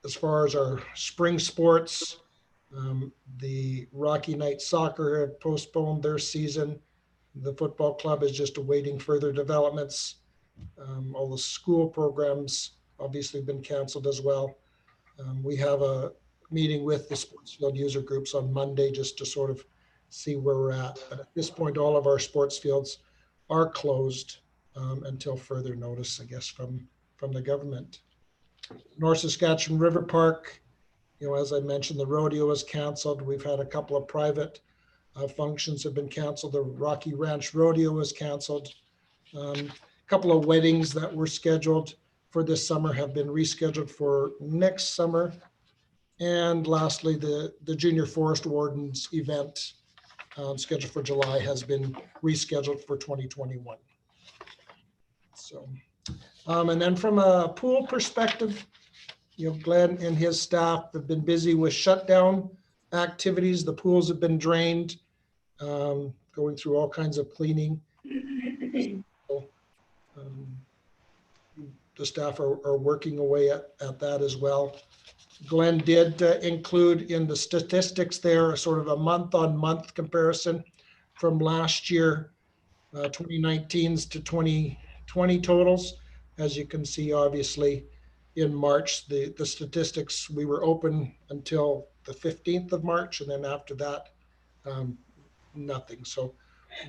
Speaker 13: As far as our spring sports, the Rocky Night Soccer have postponed their season. The football club is just awaiting further developments. All the school programs obviously been canceled as well. We have a meeting with the sports field user groups on Monday just to sort of see where we're at. But at this point, all of our sports fields are closed until further notice, I guess, from the government. North Saskatchewan River Park, as I mentioned, the rodeo is canceled. We've had a couple of private functions have been canceled. The Rocky Ranch Rodeo was canceled. A couple of weddings that were scheduled for this summer have been rescheduled for next summer. And lastly, the Junior Forest Wardens event scheduled for July has been rescheduled for 2021. So, and then from a pool perspective, Glenn and his staff have been busy with shutdown activities. The pools have been drained, going through all kinds of cleaning. The staff are working away at that as well. Glenn did include in the statistics there a sort of a month-on-month comparison from last year, 2019's to 2020 totals. As you can see, obviously, in March, the statistics, we were open until the 15th of March, and then after that, nothing. So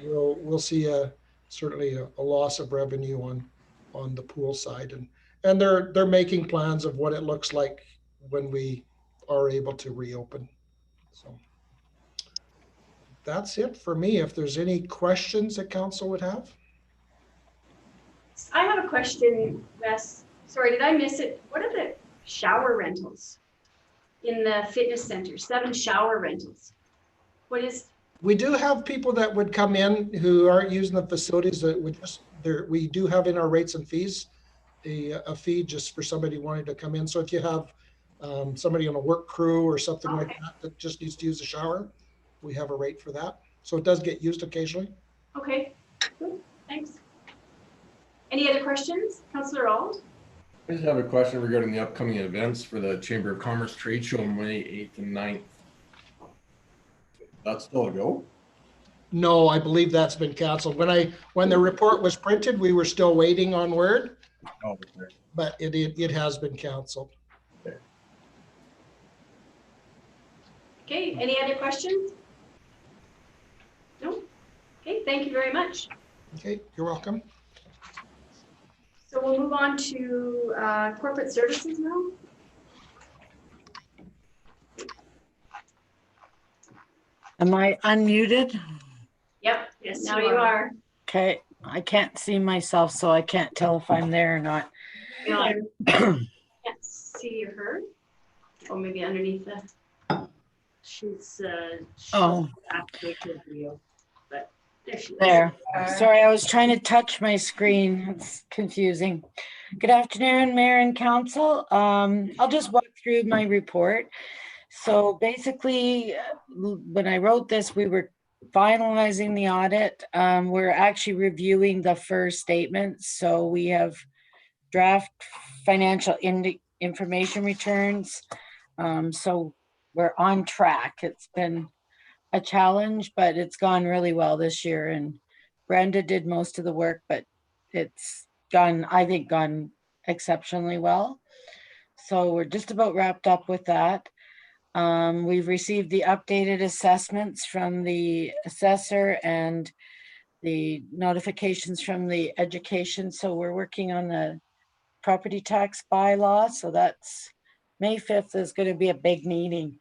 Speaker 13: we'll see certainly a loss of revenue on the pool side, and they're making plans of what it looks like when we are able to reopen. So that's it for me. If there's any questions that council would have.
Speaker 1: I have a question, Wes. Sorry, did I miss it? What are the shower rentals in the fitness center? 7 shower rentals. What is?
Speaker 13: We do have people that would come in who aren't using the facilities that would just there. We do have in our rates and fees a fee just for somebody wanting to come in. So if you have somebody on a work crew or something like that just needs to use a shower, we have a rate for that. So it does get used occasionally.
Speaker 1: Okay, good, thanks. Any other questions, Councillor Auld?
Speaker 9: I just have a question regarding the upcoming events for the Chamber of Commerce Trade Show on May 8th and 9th. That's still a go?
Speaker 13: No, I believe that's been canceled. When the report was printed, we were still waiting on word.
Speaker 9: Oh, okay.
Speaker 13: But it has been canceled.
Speaker 1: Okay, any other questions? No? Okay, thank you very much.
Speaker 13: Okay, you're welcome.
Speaker 1: So we'll move on to corporate services now.
Speaker 14: Am I unmuted?
Speaker 1: Yep, yes, now you are.
Speaker 14: Okay, I can't see myself, so I can't tell if I'm there or not.
Speaker 1: Can't see or heard. Or maybe underneath the.
Speaker 2: She's
Speaker 14: Oh.
Speaker 2: activated video, but there she is.
Speaker 14: There. Sorry, I was trying to touch my screen. It's confusing. Good afternoon, Mayor and Council. I'll just walk through my report. So basically, when I wrote this, we were finalizing the audit. We're actually reviewing the first statements. So we have draft financial information returns. So we're on track. It's been a challenge, but it's gone really well this year. And Brenda did most of the work, but it's gone, I think, gone exceptionally well. So we're just about wrapped up with that. We've received the updated assessments from the assessor and the notifications from the education. So we're working on the property tax bylaw. So that's May 5th is going to be a big meeting.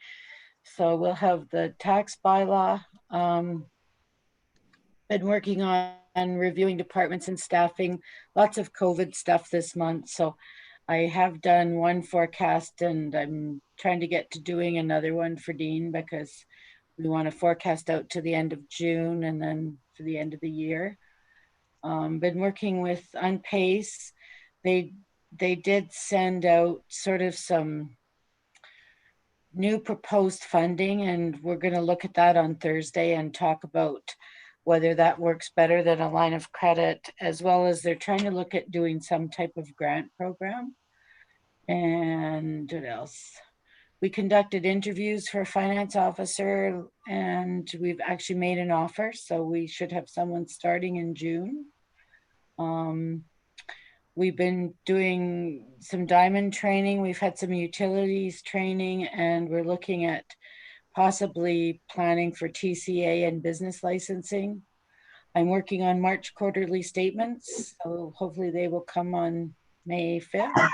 Speaker 14: So we'll have the tax bylaw. Been working on reviewing departments and staffing, lots of COVID stuff this month. So I have done one forecast and I'm trying to get to doing another one for Dean because we want to forecast out to the end of June and then for the end of the year. Been working with Unpace. They did send out sort of some new proposed funding, and we're going to look at that on Thursday and talk about whether that works better than a line of credit, as well as they're trying to look at doing some type of grant program. And what else? We conducted interviews for a finance officer, and we've actually made an offer, so we should have someone starting in June. We've been doing some diamond training. We've had some utilities training, and we're looking at possibly planning for TCA and business licensing. I'm working on March quarterly statements, so hopefully they will come on May 5th.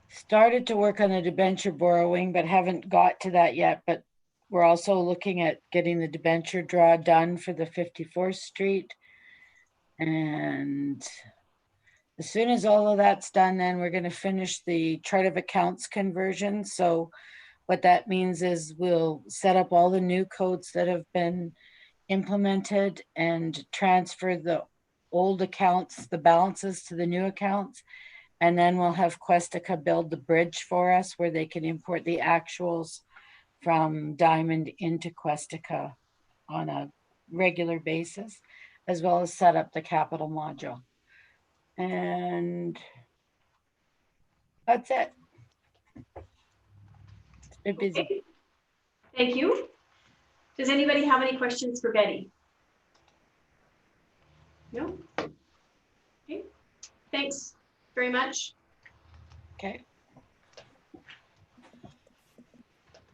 Speaker 14: Started to work on the debenture borrowing, but haven't got to that yet. But we're also looking at getting the debenture draw done for the 54th Street. And as soon as all of that's done, then we're going to finish the chart of accounts conversion. So what that means is we'll set up all the new codes that have been implemented and transfer the old accounts, the balances, to the new accounts. And then we'll have Questica build the bridge for us where they can import the actuals from Diamond into Questica on a regular basis, as well as set up the capital module. And that's it. It's been busy.
Speaker 1: Okay. Thank you. Does anybody have any questions for Betty? No? Okay, thanks very much.
Speaker 14: Okay.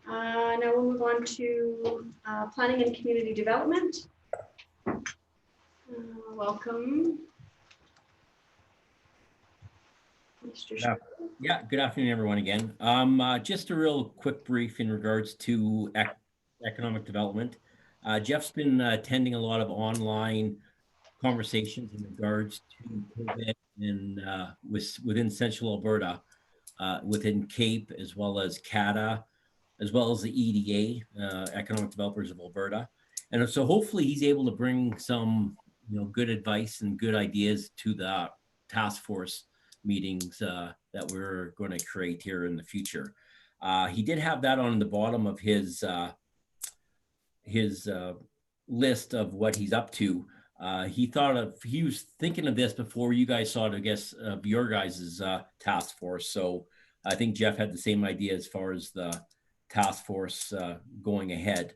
Speaker 1: Now we'll move on to planning and community development. Welcome. Mr.
Speaker 6: Yeah, good afternoon, everyone again. Just a real quick brief in regards to economic development. Jeff's been attending a lot of online conversations in regards to COVID and within Central Alberta, within CAPE, as well as CATA, as well as the EDA, Economic Developers of Alberta. And so hopefully he's able to bring some good advice and good ideas to the task force meetings that we're going to create here in the future. He did have that on the bottom of his list of what he's up to. He was thinking of this before you guys saw it, I guess, your guys' task force. So I think Jeff had the same idea as far as the task force going ahead.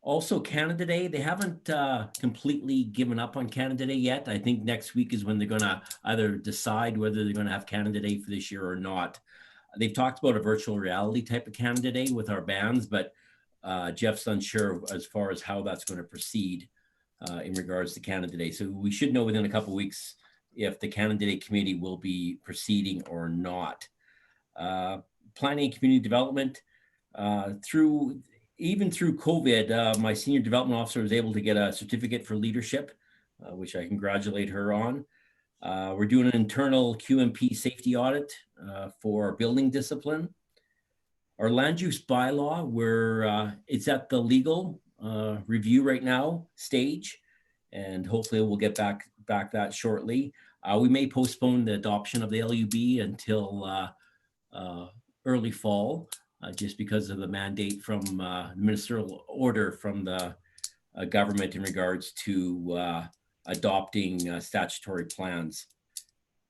Speaker 6: Also, Canada Day, they haven't completely given up on Canada Day yet. I think next week is when they're going to either decide whether they're going to have Canada Day for this year or not. They've talked about a virtual reality type of Canada Day with our bands, but Jeff's unsure as far as how that's going to proceed in regards to Canada Day. So we should know within a couple of weeks if the Canada Day committee will be proceeding or not. Planning and community development, even through COVID, my senior development officer was able to get a certificate for leadership, which I congratulate her on. We're doing an internal QMP safety audit for building discipline. Our land use bylaw, it's at the legal review right now stage, and hopefully we'll get back that shortly. We may postpone the adoption of the LUB until early fall, just because of the mandate from ministerial order from the government in regards to adopting statutory plans.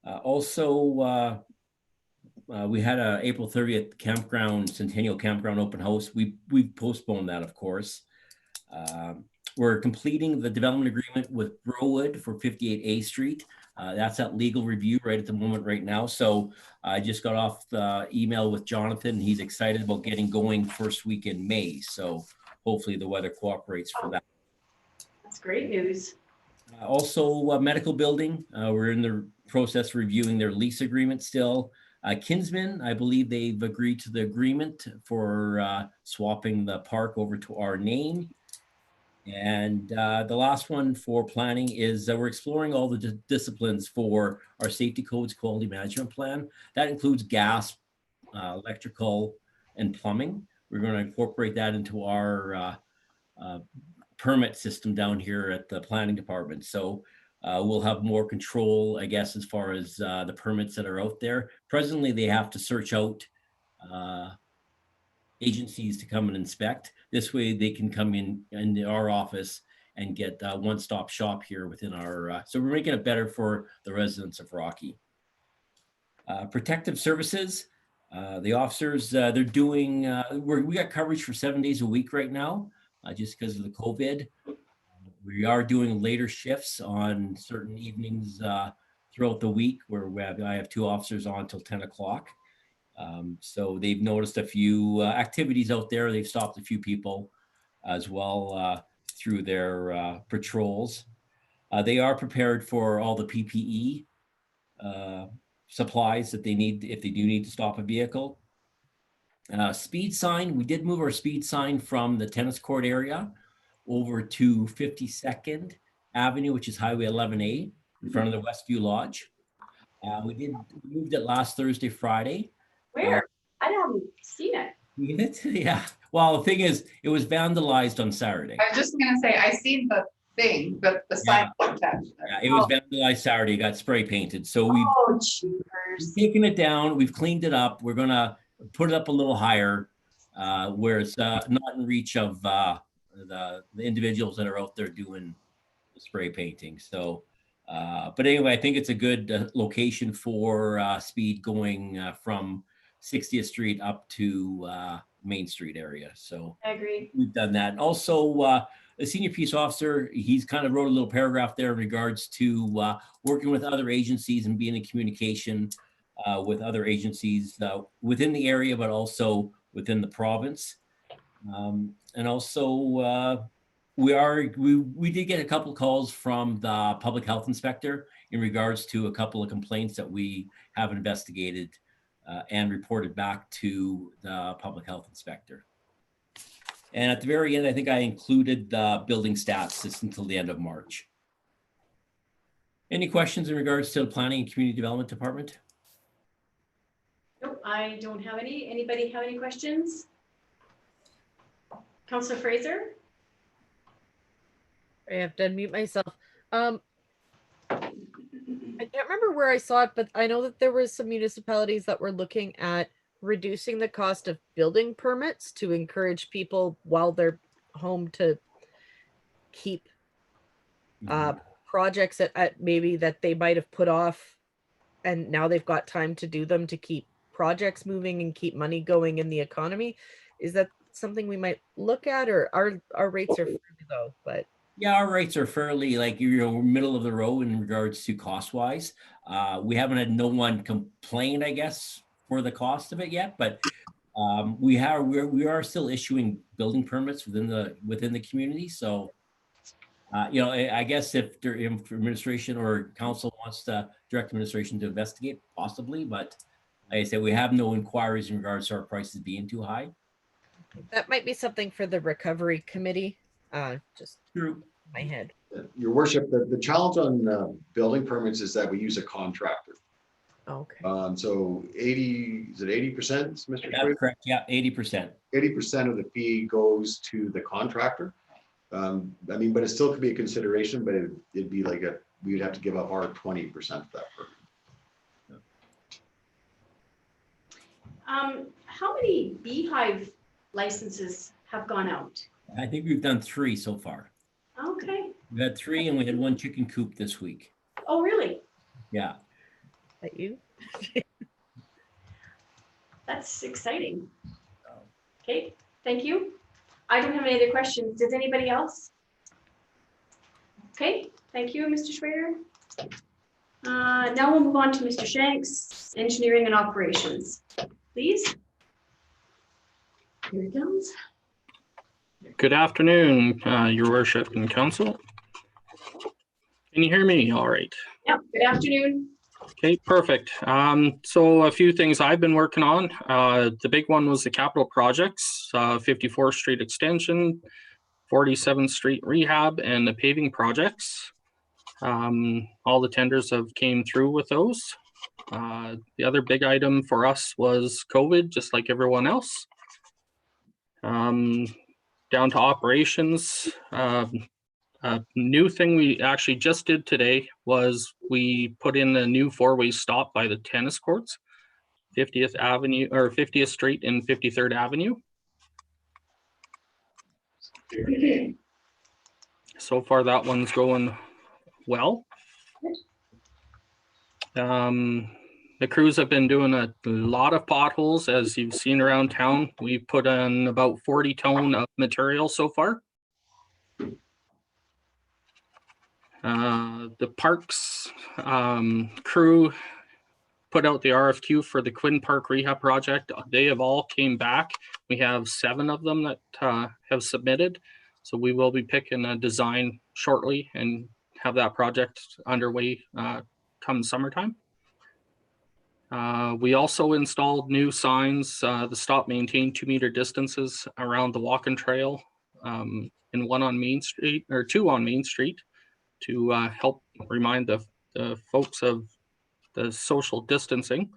Speaker 6: Also, we had a April 30th Centennial Campground open house. We postponed that, of course. We're completing the development agreement with Browood for 58A Street. That's at legal review right at the moment right now. So I just got off the email with Jonathan. He's excited about getting going first week in May. So hopefully the weather cooperates for that.
Speaker 1: That's great news.
Speaker 6: Also, medical building. We're in the process of reviewing their lease agreement still. Kinsman, I believe they've agreed to the agreement for swapping the park over to our name. And the last one for planning is we're exploring all the disciplines for our safety codes quality management plan. That includes gas, electrical, and plumbing. We're going to incorporate that into our permit system down here at the planning department. So we'll have more control, I guess, as far as the permits that are out there. Presently, they have to search out agencies to come and inspect. This way they can come in our office and get a one-stop shop here within our, so we're making it better for the residents of Rocky. Protective services, the officers, they're doing, we got coverage for 7 days a week right now, just because of the COVID. We are doing later shifts on certain evenings throughout the week where I have 2 officers on till 10 o'clock. So they've noticed a few activities out there. They've stopped a few people as well through their patrols. They are prepared for all the PPE supplies that they need if they do need to stop a vehicle. Speed sign, we did move our speed sign from the tennis court area over to 52nd Avenue, which is Highway 11A in front of the Westview Lodge. We moved it last Thursday, Friday.
Speaker 1: Where? I haven't seen it.
Speaker 6: Yeah. Well, the thing is, it was vandalized on Saturday.
Speaker 4: I was just gonna say, I seen the thing, but the sign was attached there.
Speaker 6: Yeah, it was vandalized Saturday, got spray painted. So we've taken it down, we've cleaned it up. We're gonna put it up a little higher where it's not in reach of the individuals that are out there doing the spray painting. So, but anyway, I think it's a good location for speed going from 60th Street up to Main Street area. So
Speaker 1: I agree.
Speaker 6: We've done that. Also, the senior peace officer, he's kind of wrote a little paragraph there in regards to working with other agencies and being in communication with other agencies within the area, but also within the province. And also, we did get a couple calls from the public health inspector in regards to a couple of complaints that we have investigated and reported back to the public health inspector. And at the very end, I think I included the building stats just until the end of March. Any questions in regards to the Planning and Community Development Department?
Speaker 1: Nope, I don't have any. Anybody have any questions? Councillor Fraser?
Speaker 3: I have to unmute myself. I can't remember where I saw it, but I know that there was some municipalities that were looking at reducing the cost of building permits to encourage people while they're home to keep projects at maybe that they might have put off, and now they've got time to do them to keep projects moving and keep money going in the economy. Is that something we might look at, or our rates are fairly low? But
Speaker 6: yeah, our rates are fairly middle of the road in regards to cost wise. We haven't had no one complain, I guess, for the cost of it yet, but we are still issuing building permits within the community. So, I guess if administration or council wants to direct administration to investigate, possibly, but like I said, we have no inquiries in regards to our prices being too high.
Speaker 3: that might be something for the recovery committee. Just
Speaker 6: through
Speaker 3: my head.
Speaker 7: Your worship, the challenge on building permits is that we use a contractor.
Speaker 3: Okay.
Speaker 7: So 80%, Mr.
Speaker 6: That's correct. Yeah, 80%.
Speaker 7: 80% of the fee goes to the contractor. But it still could be a consideration, but it'd be like we'd have to give up our 20% of that permit.
Speaker 1: How many beehive licenses have gone out?
Speaker 6: I think we've done 3 so far.
Speaker 1: Okay.
Speaker 6: We had 3 and we had 1 chicken coop this week.
Speaker 1: Oh, really?
Speaker 6: Yeah.
Speaker 3: That you?
Speaker 1: That's exciting. Okay, thank you. I don't have any other questions. Does anybody else? Okay, thank you, Mr. Schrader. Now we'll move on to Mr. Shanks, Engineering and Operations. Please. Here he comes.
Speaker 15: Good afternoon, Your Worship and Council. Can you hear me all right?
Speaker 1: Yep, good afternoon.
Speaker 15: Okay, perfect. So a few things I've been working on. The big one was the capital projects, 54th Street Extension, 47th Street Rehab, and the paving projects. All the tenders have came through with those. The other big item for us was COVID, just like everyone else. down to operations. A new thing we actually just did today was we put in a new four-way stop by the tennis courts, 50th Avenue or 50th Street and 53rd Avenue. So far, that one's going well. The crews have been doing a lot of potholes, as you've seen around town. We put in about 40 ton of material so far. The parks crew put out the RFQ for the Quinn Park Rehab Project. They have all came back. We have 7 of them that have submitted. So we will be picking a design shortly and have that project underway come summertime. We also installed new signs, the stop maintain 2-meter distances around the walking trail, and 1 on Main Street or 2 on Main Street to help remind the folks of the social distancing.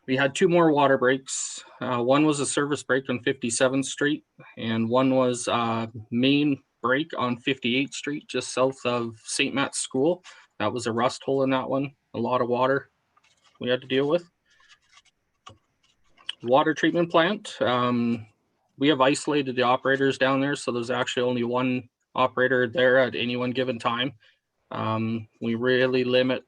Speaker 15: We had 2 more water breaks. One was a service break on 57th Street, and one was main break on 58th Street, just south of St. Matt's School. That was a rust hole in that one. A lot of water we had to deal with. Water treatment plant. We have isolated the operators down there, so there's actually only 1 operator there at any one given time. We really limit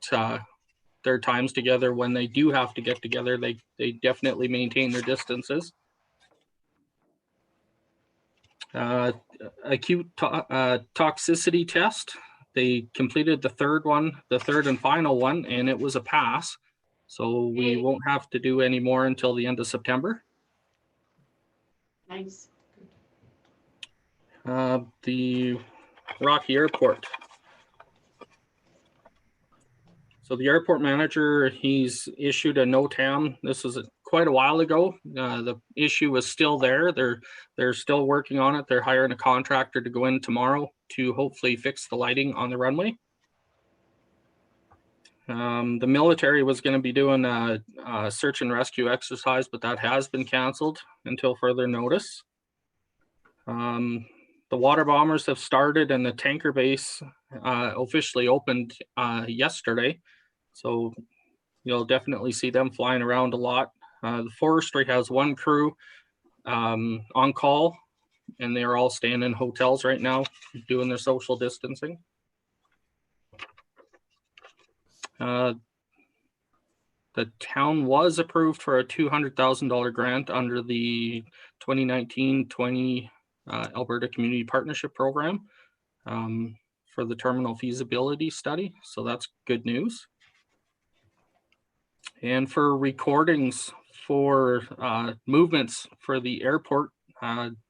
Speaker 15: their times together. When they do have to get together, they definitely maintain their distances. Acute toxicity test. They completed the 3rd one, the 3rd and final one, and it was a pass. So we won't have to do any more until the end of September.
Speaker 1: Nice.
Speaker 15: The Rocky Airport. So the airport manager, he's issued a NOTAM. This was quite a while ago. The issue is still there. They're still working on it. They're hiring a contractor to go in tomorrow to hopefully fix the lighting on the runway. The military was going to be doing a search and rescue exercise, but that has been canceled until further notice. The water bombers have started, and the tanker base officially opened yesterday. So you'll definitely see them flying around a lot. The forestry has 1 crew on call, and they're all staying in hotels right now, doing their social distancing. The town was approved for a $200,000 grant under the 2019-20 Alberta Community Partnership Program for the terminal feasibility study. So that's good news. And for recordings for movements for the airport,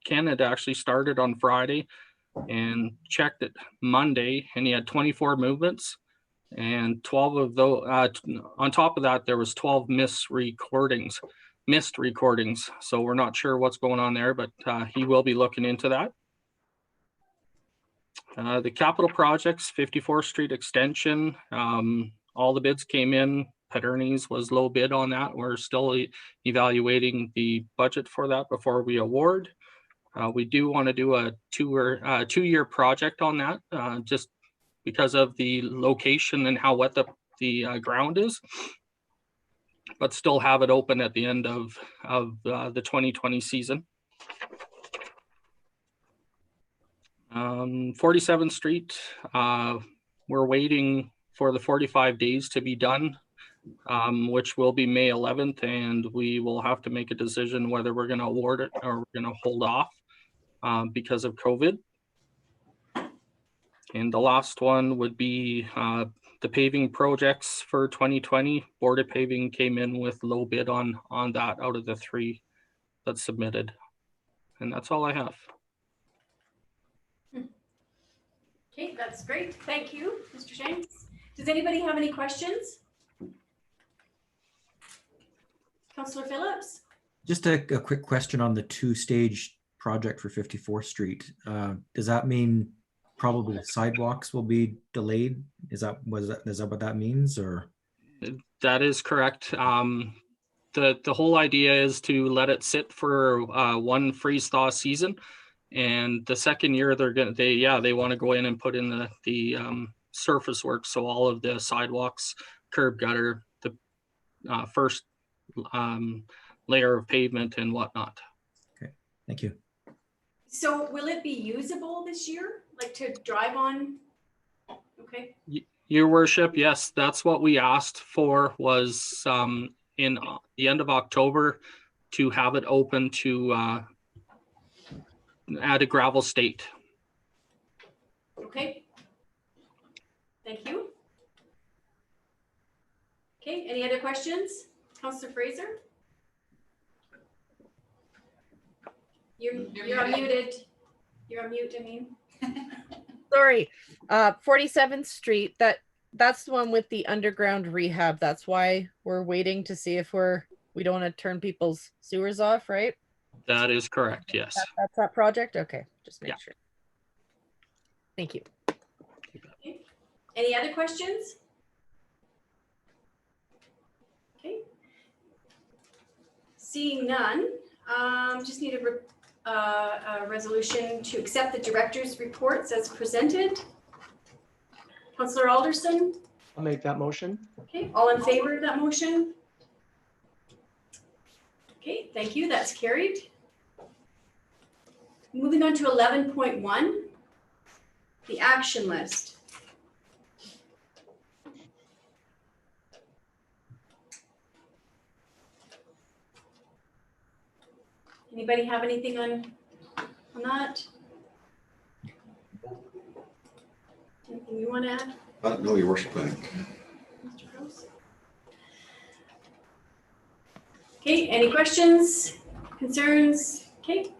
Speaker 15: Canada actually started on Friday and checked it Monday, and he had 24 movements. And 12 of those, on top of that, there was 12 missed recordings. So we're not sure what's going on there, but he will be looking into that. The capital projects, 54th Street extension, all the bids came in. Paterni's was low bid on that. We're still evaluating the budget for that before we award. We do want to do a 2-year project on that, just because of the location and how wet the ground is, but still have it open at the end of the 2020 season. 47th Street, we're waiting for the 45 days to be done, which will be May 11th, and we will have to make a decision whether we're going to award it or we're going to hold off because of COVID. And the last one would be the paving projects for 2020. Border Paving came in with low bid on that out of the 3 that submitted. And that's all I have.
Speaker 1: Okay, that's great. Thank you, Mr. Shanks. Does anybody have any questions? Councillor Phillips?
Speaker 11: Just a quick question on the 2-stage project for 54th Street. Does that mean probably sidewalks will be delayed? Is that what that means, or?
Speaker 15: That is correct. the whole idea is to let it sit for one freeze thaw season, and the second year they want to go in and put in the surface work, so all of the sidewalks, curb gutter, the first layer of pavement and whatnot.
Speaker 11: Okay, thank you.
Speaker 1: So will it be usable this year, like to drive on? Okay.
Speaker 15: Your worship, yes, that's what we asked for, was in the end of October to have it open to add a gravel state.
Speaker 1: Okay. Thank you. Okay, any other questions? Councillor Fraser? You're unmuted. You're on mute, I mean.
Speaker 3: Sorry. 47th Street, that's the one with the underground rehab. That's why we're waiting to see if we don't want to turn people's sewers off, right?
Speaker 15: That is correct, yes.
Speaker 3: That's that project? Okay, just make sure. Thank you.
Speaker 1: Okay. Any other questions? Okay. Seeing none, just need a resolution to accept the director's reports as presented. Councillor Alderson?
Speaker 12: I'll make that motion.
Speaker 1: Okay, all in favor of that motion? Okay, thank you, that's carried. Moving on to 11.1, the action list. Anybody have anything on that? Anything you want to add?
Speaker 7: No, your worship.
Speaker 1: Mr. Rose? Okay, any questions, concerns? Okay.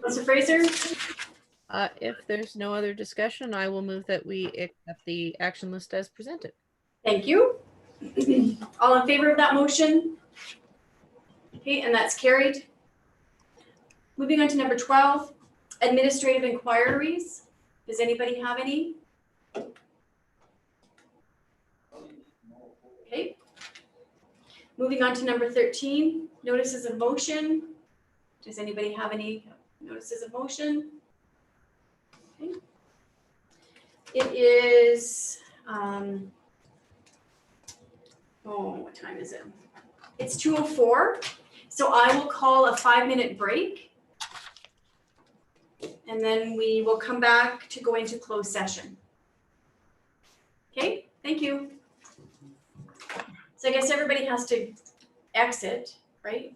Speaker 1: Councillor Fraser?
Speaker 3: If there's no other discussion, I will move that we accept the action list as presented.
Speaker 1: Thank you. All in favor of that motion? Okay, and that's carried. Moving on to number 12, administrative inquiries. Does anybody have any? Okay. Moving on to number 13, notices of motion. Does anybody have any notices of motion? Okay. It is, what time is it? It's 2:04. So I will call a 5-minute break. And then we will come back to go into closed session. Okay, thank you. So I guess everybody has to exit, right?